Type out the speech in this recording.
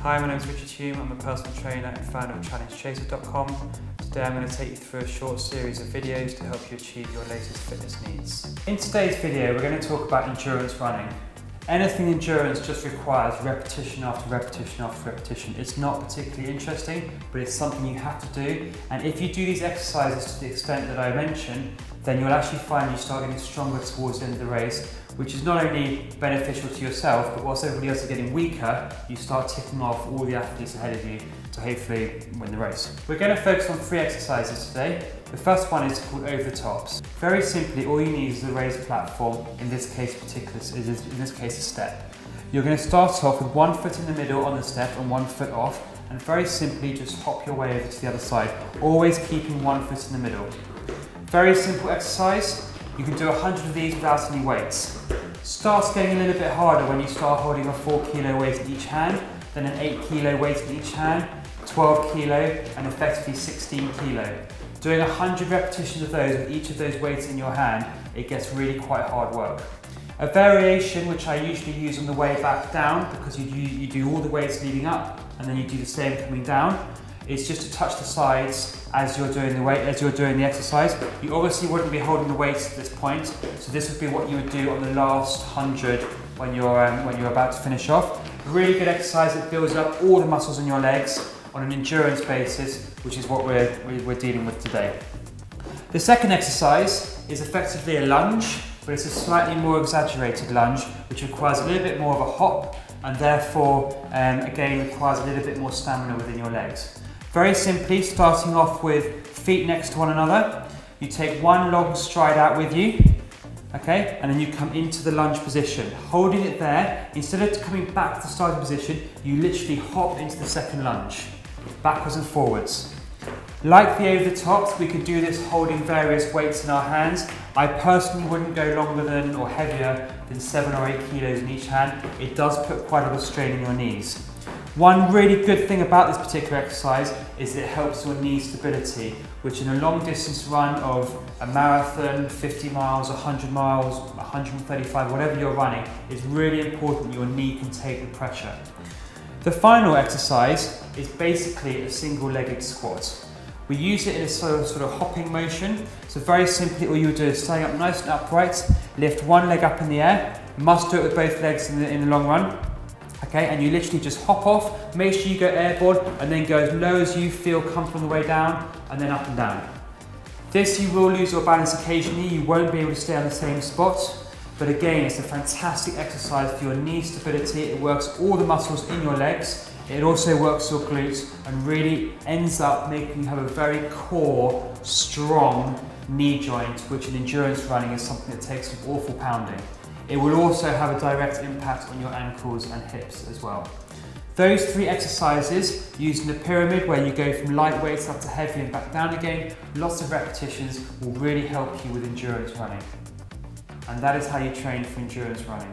Hi, my name is Richard Hume. I'm a personal trainer and founder of ChallengeChaser.com. Today I'm going to take you through a short series of videos to help you achieve your latest fitness needs. In today's video, we're going to talk about endurance running. Anything endurance just requires repetition after repetition after repetition. It's not particularly interesting, but it's something you have to do. And if you do these exercises to the extent that I mentioned, then you'll actually find you start getting stronger towards the end of the race, which is not only beneficial to yourself, but whilst everybody else is getting weaker, you start ticking off all the athletes ahead of you to hopefully win the race. We're going to focus on 3 exercises today. The first one is called over the tops. Very simply, all you need is a raised platform, in this case a step. You're going to start off with 1 foot in the middle on the step and 1 foot off, and very simply just hop your way over to the other side, always keeping 1 foot in the middle. Very simple exercise. You can do 100 of these without any weights. Starts getting a little bit harder when you start holding a 4 kilo weight in each hand, then an 8 kilo weight in each hand, 12 kilo, and effectively 16 kilo. Doing 100 repetitions of those with each of those weights in your hand, it gets really quite hard work. A variation which I usually use on the way back down, because you do all the weights leading up and then you do the same coming down, is just to touch the sides as you're doing the exercise. You obviously wouldn't be holding the weights at this point, so this would be what you would do on the last 100 when you're about to finish off. A really good exercise that builds up all the muscles in your legs on an endurance basis, which is what we're dealing with today. The second exercise is effectively a lunge, but it's a slightly more exaggerated lunge, which requires a little bit more of a hop, and therefore, again, requires a little bit more stamina within your legs. Very simply, starting off with feet next to one another, you take one long stride out with you, okay, and then you come into the lunge position. Holding it there, instead of coming back to the starting position, you literally hop into the second lunge, backwards and forwards. Like the over the tops, we can do this holding various weights in our hands. I personally wouldn't go longer than or heavier than 7 or 8 kilos in each hand. It does put quite a lot of strain on your knees. One really good thing about this particular exercise is it helps your knee stability, which in a long distance run of a marathon, 50 miles, 100 miles, 135, whatever you're running, is really important your knee can take the pressure. The final exercise is basically a single-legged squat. We use it in a sort of hopping motion. So very simply, all you do is stand up nice and upright, lift one leg up in the air. You must do it with both legs in the long run. Okay, and you literally just hop off, make sure you go airborne, and then go as low as you feel comfortable on the way down, and then up and down. This, you will lose your balance occasionally, you won't be able to stay on the same spot, but again, it's a fantastic exercise for your knee stability. It works all the muscles in your legs, it also works your glutes, and really ends up making you have a very core, strong knee joint, which in endurance running is something that takes some awful pounding. It will also have a direct impact on your ankles and hips as well. Those 3 exercises, using the pyramid where you go from light weights up to heavy and back down again, lots of repetitions, will really help you with endurance running. And that is how you train for endurance running.